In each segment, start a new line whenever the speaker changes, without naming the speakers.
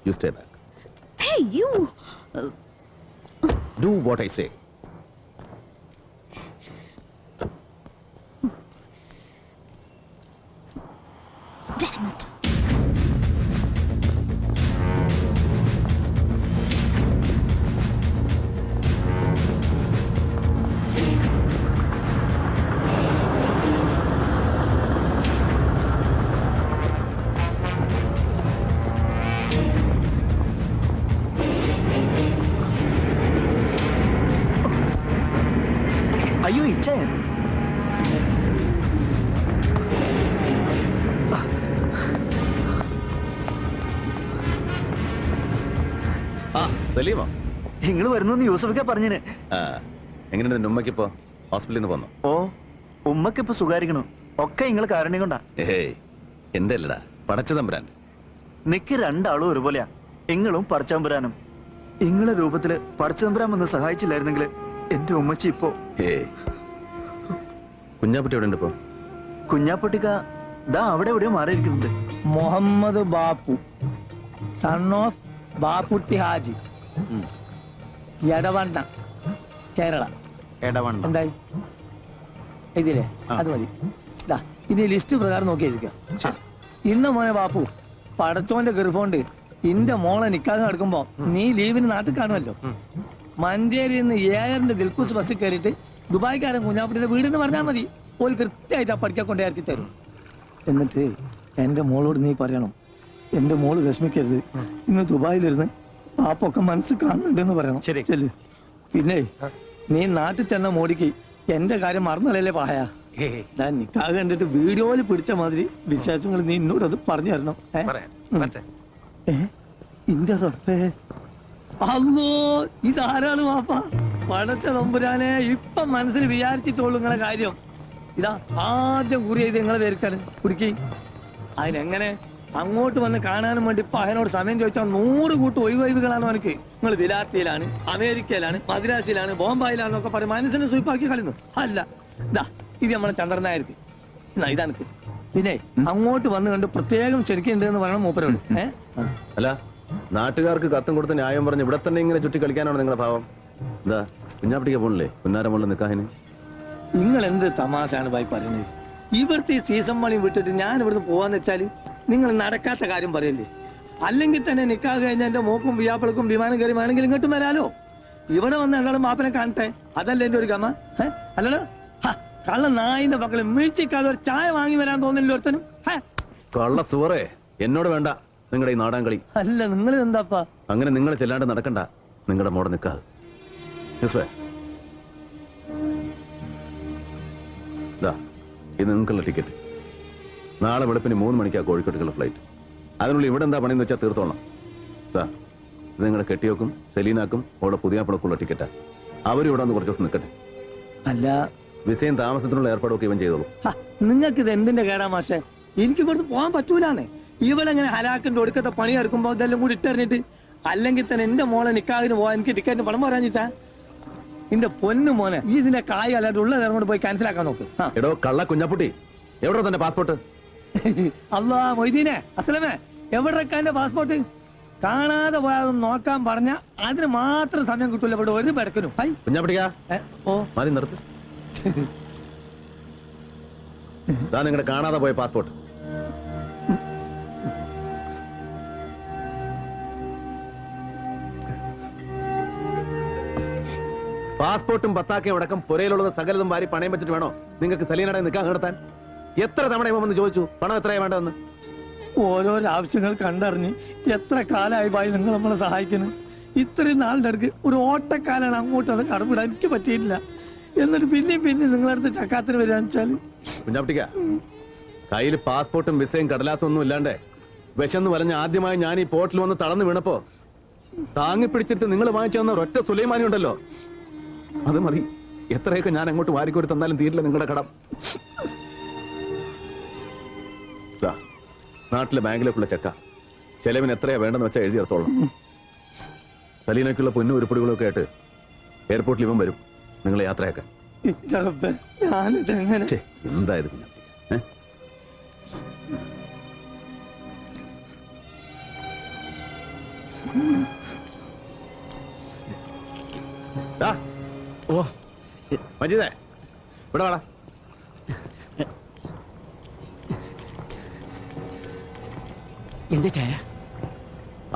You stay back.
Hey, you!
Do what I say.
Damn it!
അയ്യോ ഇച്ഛേ
സലീമോ
നിങ്ങൾ വരുന്നു യൂസഫൊക്കെ പറഞ്ഞിന്.
എങ്ങനെയുണ്ട് നിന്റെ ഉമ്മക്കിപ്പോ ഹോസ്പിറ്റലിൽ നിന്ന് പോന്നോ?
ഓ ഉമ്മക്കിപ്പോ സുഖാരിക്കണു. ഒക്കെ നിങ്ങൾ കാരണി കൊണ്ടാ.
എന്റെ അല്ലടാ പടച്ചതമ്പുരാൻ.
നിക്ക് രണ്ടാളും ഒരുപോലെയാ. എങ്ങളും പടച്ചതമ്പുരാനും. ഇങ്ങളെ രൂപത്തില് പടച്ചതമ്പുരാൻ വന്ന് സഹായിച്ചില്ലായിരുന്നെങ്കിൽ എന്റെ ഉമ്മച്ചി ഇപ്പോ.
കുഞ്ഞാപ്പുട്ടി എവിടെ ഉണ്ട് ഇപ്പോ?
കുഞ്ഞാപ്പുട്ടിക്ക ദാ അവിടെ എവിടെയോ മാറിയിരിക്കുന്നുണ്ട്.
Muhammad Bappu, son of Bapputty Haji, Edavanna, Kerala.
എടവണ്ണ
എന്തായി ഇതില്ലേ? അത് മതി. ഇനി ലിസ്റ്റ് പ്രകാരം നോക്കിയിരിക്കാം. ഇന്ന് മോനെ ബാപ്പു, പടച്ചോന്റെ ഗർഭമുണ്ട് ഇന്റെ മോളെ നിക്കാതെ നടക്കുമ്പോ നീ ലീവിന് നാട്ടിൽ കാണുമല്ലോ. മഞ്ചേരിയിൽ നിന്ന് ഏഴറിന്റെ ദിൽക്കുസ് ബസ്സിൽ കയറിയിട്ട് ദുബായ്ക്കാരൻ കുഞ്ഞാപ്പുട്ടിയുടെ വീടെന്ന് പറഞ്ഞാൽ മതി. ഓൾ കൃത്യമായിട്ട് ആ പഠിക്കാൻ കൊണ്ടേ ഇറക്കി തരും. എന്നിട്ട് എന്റെ മോളോട് നീ പറയണം, എന്റെ മോള് വിഷമിക്കരുത്, ഇന്ന് ദുബായിലിരുന്ന് പാപ്പൊക്കെ മനസ്സ് കാണുന്നുണ്ടെന്ന് പറയണം. ശരി. പിന്നെ നീ നാട്ടിൽ ചെന്ന മോടിക്ക് എന്റെ കാര്യം മറന്നല്ലേ പായ. ഞാൻ നിക്കാതെ കണ്ടിട്ട് വീഡിയോയിൽ പിടിച്ച മാതിരി വിശേഷങ്ങൾ നീ എന്നോട് അത് പറഞ്ഞു തരണം. ഇന്റെ റബ്ബേ, അല്ലോ ഇതാരാണ് വാപ്പ? പടച്ച തമ്പുരാനെ, ഇപ്പം മനസ്സിൽ വിചാരിച്ചിട്ടുള്ളൂ നിങ്ങളെ കാര്യം. ഇതാ ആദ്യം കുറി ചെയ്ത് നിങ്ങളെ പേർക്കാണ് കുടുക്കി. അതിനെങ്ങനെ അങ്ങോട്ട് വന്ന് കാണാനും വേണ്ടി ഇപ്പൊ അതിനോട് സമയം ചോദിച്ചാൽ 100 കൂട്ട് ഒഴിവൊഴിവുകളാണ് എനിക്ക്. നിങ്ങൾ വിലാത്തിയിലാണ്, അമേരിക്കയിലാണ്, മദ്രാസിലാണ്, ബോംബായിലാണെന്നൊക്കെ പറയും മനസ്സിനെ സ്വീപ്പാക്കി കളയുന്നു. അല്ല ഇതാ ഇത് നമ്മളെ ചന്ദ്രനായിരിക്കും. ഇതാനക്ക് പിന്നെ അങ്ങോട്ട് വന്ന് കണ്ട് പ്രത്യേകം ക്ഷണിക്കുന്നുണ്ട് എന്ന് പറയണം മൂപ്പരോട്.
അല്ല, നാട്ടുകാർക്ക് കത്തും കൊടുത്ത് ന്യായം പറഞ്ഞ് ഇവിടെ തന്നെ ഇങ്ങനെ ചുറ്റി കളിക്കാനാണ് നിങ്ങളുടെ ഭാവം? എന്താ കുഞ്ഞാപ്പിട്ടിക്ക് പോണില്ലേ പുന്നാര മുകളിൽ നിൽക്കാന്?
നിങ്ങൾ എന്ത് തമാശാണ് ഭായി പറയുന്നത്? ഇവിടുത്തെ ഈ സീസൺ മണി വിട്ടിട്ട് ഞാൻ ഇവിടുന്ന് പോവാന്ന് വെച്ചാല് നിങ്ങൾ നടക്കാത്ത കാര്യം പറയല്ലേ? അല്ലെങ്കിൽ തന്നെ നിക്കാ കഴിഞ്ഞ എന്റെ മോക്കും വിയാപ്പിളക്കും വിമാനം കയറി വേണമെങ്കിൽ ഇങ്ങോട്ടും വരാലോ. ഇവിടെ വന്ന് രണ്ടാളും മാപ്പനെ കാണട്ടെ, അതല്ലേ എന്റെ ഒരു ഗമ. അല്ലല്ലോ കള്ള നായിന്റെ മക്കളെ വീഴ്ചക്കാതെ ഒരു ചായ വാങ്ങി വരാൻ തോന്നില്ല ഒരുത്തനും.
കള്ള സുവറേ, എന്നോട് വേണ്ട നിങ്ങളുടെ ഈ നാടാൻ കളി.
അല്ല നിങ്ങൾ എന്താപ്പാ
അങ്ങനെ നിങ്ങൾ ചെല്ലാണ്ട് നടക്കണ്ട. നിങ്ങളുടെ മോടെ നിൽക്കാതെ ഇത് നിങ്ങൾക്കുള്ള ടിക്കറ്റ്. നാളെ വെളുപ്പിന് 3 മണിക്കാണ് കോഴിക്കോട്ടേക്കുള്ള ഫ്ലൈറ്റ്. അതിനുള്ളിൽ ഇവിടെ എന്താ പണിയെന്ന് വെച്ചാൽ തീർത്തോളാം. ഇത് നിങ്ങളുടെ കെട്ടിയോക്കും സെലീനാക്കും അവളുടെ പുതിയാപ്പിളക്കുള്ള ടിക്കറ്റാ. അവരും ഇവിടെ വന്ന് കുറച്ച് ദിവസം നിൽക്കട്ടെ.
അല്ല
വിസയും താമസത്തിനുള്ള ഏർപ്പാടൊക്കെ ഇവൻ ചെയ്തോളൂ.
നിങ്ങൾക്ക് ഇത് എന്തിന്റെ കേടാ മാഷെ? എനിക്ക് ഇവിടുന്ന് പോകാൻ പറ്റൂലാന്നേ. ഇവളെങ്ങനെ ഹലാക്കിന്റെ ഒടുക്കത്തെ പണി എടുക്കുമ്പോ ഇതെല്ലാം കൂടി ഇട്ടെറിഞ്ഞിട്ട്. അല്ലെങ്കിൽ തന്നെ എന്റെ മോളെ നിക്കാതിന് പോവാൻ എനിക്ക് ടിക്കറ്റിന് പണം പറയാഞ്ഞിട്ടാ. എന്റെ പൊന്നു മോനെ, ഈ ഇതിന്റെ കായ് അല്ലാണ്ട് ഉള്ള നേരം കൊണ്ട് പോയി ക്യാൻസൽ ആക്കാൻ നോക്ക്.
എടോ കള്ള കുഞ്ഞാപ്പുട്ടി, എവിടെ തന്നെ പാസ്പോർട്ട്?
അല്ലാ മൊയ്തീനെ, അസ്ലമേ, എവിടെയൊക്കെ എന്റെ പാസ്പോർട്ട്? കാണാതെ പോയാതൊന്നും നോക്കാൻ പറഞ്ഞ അതിന് മാത്രം സമയം കിട്ടൂല ഇവിടെ ഒരു പെടക്കനും.
കുഞ്ഞാപ്പുട്ടിക്കാ
ഓ
മതി നിർത്ത്. നിങ്ങളുടെ കാണാതെ പോയ പാസ്പോർട്ട്. പാസ്പോർട്ടും പത്താക്കയും അടക്കം പുരയിലുള്ളത് സകലതും വാരി പണയം വെച്ചിട്ട് വേണോ നിങ്ങൾക്ക് സലീനയുടെ നിൽക്കാൻ നടത്താൻ? എത്ര തവണ ഇവന്ന് ചോദിച്ചു പണം എത്രയാ വേണ്ടതെന്ന്?
ഓരോരോ ആവശ്യങ്ങൾ കണ്ടറിഞ്ഞ് എത്ര കാലമായി ഭായി നിങ്ങൾ നമ്മളെ സഹായിക്കണം. ഇത്രയും നാളിന്റെ അടുക്ക് ഒരു ഓട്ടക്കാലാണ് അങ്ങോട്ട് അത് കടമിടാൻ എനിക്ക് പറ്റിയിട്ടില്ല. എന്നിട്ട് പിന്നെയും നിങ്ങളുടെ അടുത്ത് ചക്കാത്തിന് വരാന്ന് വെച്ചാല്
കുഞ്ഞാപ്പിട്ടിക്ക, കയ്യിൽ പാസ്പോർട്ടും വിസയും കടലാസും ഒന്നും ഇല്ലാണ്ടേ വിശന്ന് വലഞ്ഞ് ആദ്യമായി ഞാൻ ഈ പോർട്ടിൽ വന്ന് തളർന്നു വീണപ്പോ താങ്ങി പിടിച്ചിട്ട് നിങ്ങൾ വാങ്ങിച്ചു തന്ന ഒരൊറ്റ സുലൈമാനി ഉണ്ടല്ലോ, അത് മതി. എത്രയൊക്കെ ഞാൻ അങ്ങോട്ട് വാരിക്കോരി തന്നാലും തീരില്ല നിങ്ങളുടെ കടം. നാട്ടിലെ ബാങ്കിലേക്കുള്ള ചെക്ക ചെലവിന് എത്രയാ വേണ്ടെന്ന് വെച്ചാൽ എഴുതി എടുത്തോളാം. സലീനയ്ക്കുള്ള പൊന്നും ഉരുപ്പടികളൊക്കെ ആയിട്ട് എയർപോർട്ടിൽ ഇവൻ വരും നിങ്ങളെ യാത്രയാക്കാൻ. എന്തായത് പിന്നെ? ഓ മജീദേ ഇവിടെ വാടാ.
എന്താ ചായ?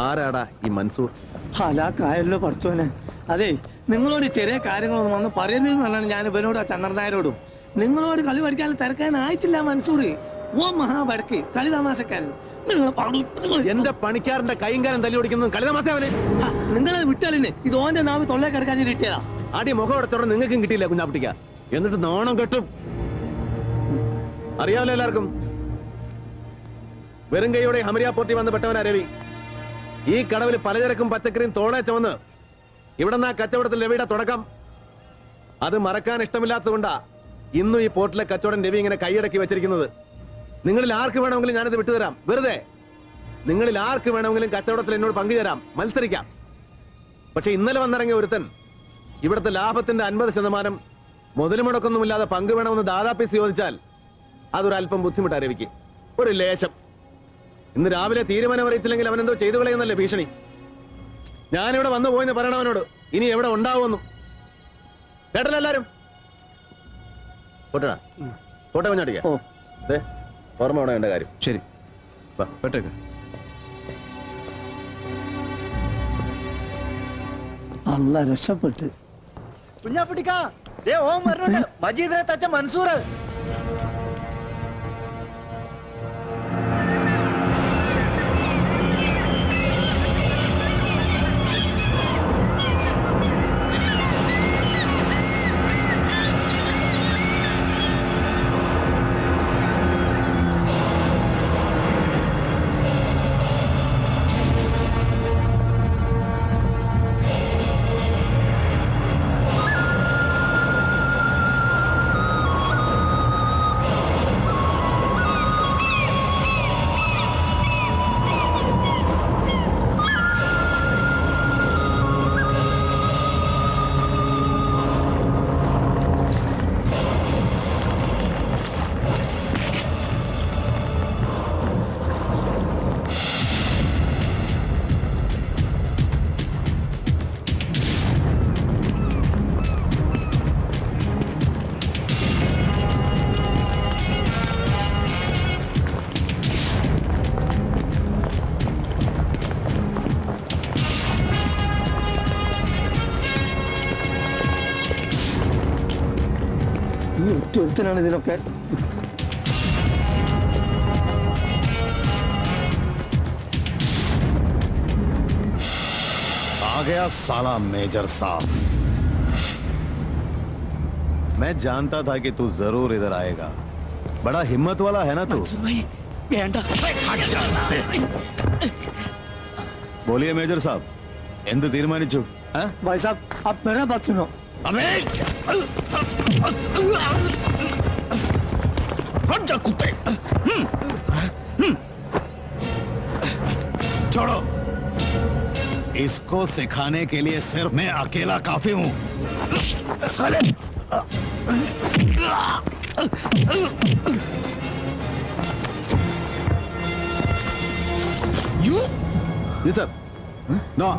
ആരാടാ ഈ മൻസൂർ?
ഹലാക്കായല്ലോ പഠിച്ചോനെ. അതെ, നിങ്ങളോട് ചെറിയ കാര്യങ്ങളൊന്നും വന്ന് പറയരുതെന്ന് പറഞ്ഞാണ് ഞാൻ ഇവനോട് ആ ചന്ദ്രനായരോടും. നിങ്ങളോട് കളി പഠിക്കാൻ തിരക്കാനായിട്ടില്ല മൻസൂർ. ഓ മഹാബടക്ക് കളി തമാശക്കാരൻ.
എന്റെ പണിക്കാരന്റെ കൈയും കാലം തല്ലി ഓടിക്കുന്നത് കളിതമാസവന്.
നിങ്ങളെ വിട്ടാലിന് ഇത് ഓന്റെ നാവ് തൊള്ളേ കിടക്കാൻ കിട്ടിയതാ.
അടി മുഖം എടുത്തോടെ നിങ്ങൾക്കും കിട്ടിയില്ല കുഞ്ഞാപ്പിട്ടിക്ക. എന്നിട്ട് നാണം കെട്ടും. അറിയാമല്ലോ എല്ലാവർക്കും, വെറും കൈയോടെ ഹമരിയ പോർട്ടി വന്ന് പെട്ടവനാ രവി. ഈ കടവിൽ പലചരക്കും പച്ചക്കറിയും തോളെ ചുമന്ന് ഇവിടെ നിന്ന് ആ കച്ചവടത്തിൽ രവിയുടെ തുടക്കം. അത് മറക്കാൻ ഇഷ്ടമില്ലാത്തതുകൊണ്ടാ ഇന്നും ഈ പോർട്ടിലെ കച്ചവടം രവി ഇങ്ങനെ കൈയടക്കി വെച്ചിരിക്കുന്നത്. നിങ്ങളിൽ ആർക്ക് വേണമെങ്കിലും ഞാനിത് വിട്ടുതരാം. വെറുതെ നിങ്ങളിൽ ആർക്ക് വേണമെങ്കിലും കച്ചവടത്തിൽ എന്നോട് പങ്കുചേരാം, മത്സരിക്കാം. പക്ഷെ ഇന്നലെ വന്നിറങ്ങിയ ഒരുത്തൻ ഇവിടുത്തെ ലാഭത്തിന്റെ 50% മുതൽ മുടക്കൊന്നുമില്ലാതെ പങ്ക് വേണമെന്ന് ദാദാപ്പീസ് ചോദിച്ചാൽ അതൊരല്പം ബുദ്ധിമുട്ടാ രവിക്ക്. ഒരു ലേശം. ഇന്ന് രാവിലെ തീരുമാനം അറിയിച്ചില്ലെങ്കിൽ അവനെന്തോ ചെയ്തു കളയുന്നല്ലേ ഭീഷണി. ഞാനിവിടെ വന്നു പോയെന്ന് പറയണം അവനോട്. ഇനി എവിടെ ഉണ്ടാവുമെന്നു കേട്ടല്ലോ എല്ലാരും. പോട്ടടാ, പോട്ടെ കുഞ്ഞാടിക്ക. അതെ, ഓർമ്മ വേണം എന്റെ കാര്യം.
ശരി, പെട്ടേക്ക്.
അല്ല രക്ഷപ്പെട്ട്.
കുഞ്ഞാപ്പിട്ടിക്കാ, ദേ ഓൻ വരുന്നുണ്ട്. മജീദിനെ തച്ച മൻസൂർ.
ഈ ഒറ്റൊരുത്തനാണ് ഇതിനൊക്കെ.
आ गया साला मेजर साहब। मैं जानता था कि तू जरूर इधर आएगा। बड़ा हिम्मत वाला है ना तू। बोलिए मेजर साहब, എന്ത് തീരുമാനിച്ചു?
भाई साहब, आप मेरा बात सुनो.
अबे हट जा कुत्ते। छोड़ो, इसको सिखाने के लिए सिर्फ मैं अकेला काफी हूं। साले
You? Yes, sir. No.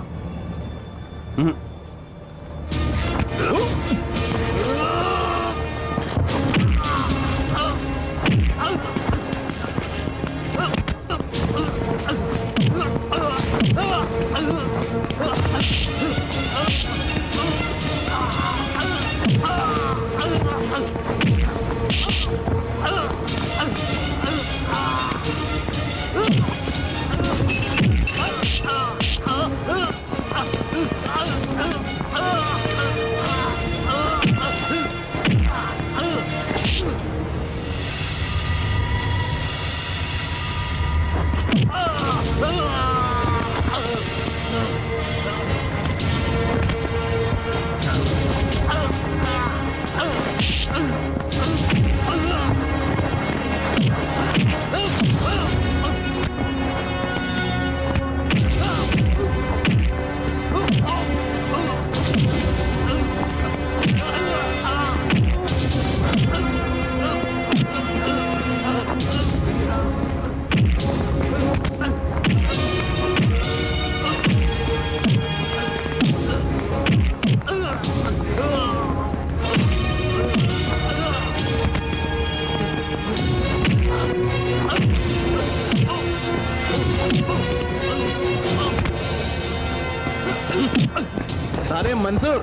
സാറേ മൻസൂർ,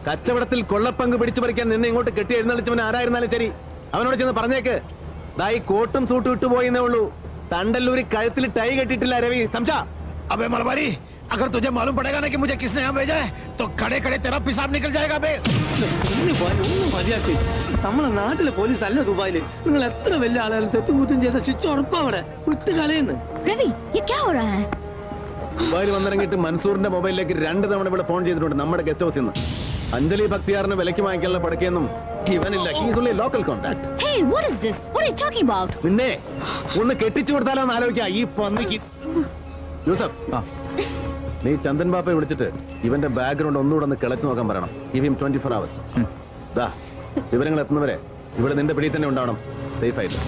കച്ചവടത്തിൽ കൊള്ളപ്പങ്ക് പിടിച്ചു പറിക്കാൻ നിന്നെ ഇങ്ങോട്ട് കെട്ടി എഴുന്നള്ളിച്ചവൻ ആരായിരുന്നാലും ശരി, അവനോട് ചെന്ന് പറഞ്ഞേക്ക്, ദാ ഈ കോട്ടും സൂട്ടും ഇട്ടുപോയെന്നേ ഉള്ളൂ, തണ്ടല്ലൂരി കഴുത്തിൽ ടൈ കെട്ടിയിട്ടില്ല രവി. സംശാ
अबे मलबारी, अगर तुझे मालूम पड़ेगा ना कि मुझे किसने यहाँ भेजा है तो खड़े खड़े तेरा पेशाब निकल जाएगा बे।
ഒന്ന് മതിയാക്കി. നമ്മളെ നാട്ടിലെ പോലീസ് അല്ല ദുബായില്. നിങ്ങൾ എത്ര വലിയ ആളുകൾ തെറ്റുകുറ്റം ചെയ്ത ശിക്ഷ ഉറപ്പാ അവിടെ വിട്ട് കളയുന്നു.
रवि ये क्या हो रहा है?
ദുബായിൽ വന്നിറങ്ങിയിട്ട് മൻസൂറിന്റെ മൊബൈലിലേക്ക് 2 തവണ ഇവിടെ ഫോൺ ചെയ്തിട്ടുണ്ട് നമ്മുടെ ഗസ്റ്റ് ഹൗസിൽ നിന്ന്. അഞ്ജലി ഭക്തിയാറിന് വിലക്ക് വാങ്ങിക്കാനുള്ള പടക്കൊന്നും ഇവനില്ല. He's only local contact.
Hey, what is this? What are you talking about?
പിന്നെ ഒന്ന് കെട്ടിച്ചു കൊടുത്താലോ എന്ന് ആലോചിക്കാം ഈ പന്നിക്ക്. യൂസഫ്, നീ ചന്ദൻ ബാപ്പയെ വിളിച്ചിട്ട് ഇവന്റെ ബാക്ക്ഗ്രൗണ്ട് ഒന്നുകൂടെ ഒന്ന് കിളച്ചു നോക്കാൻ പറയണം. Give him 24 hours. ദാ വിവരങ്ങൾ എത്തുന്നവരെ ഇവിടെ നിന്റെ പിടിയിൽ തന്നെ ഉണ്ടാവണം, സേഫ് ആയിട്ട്.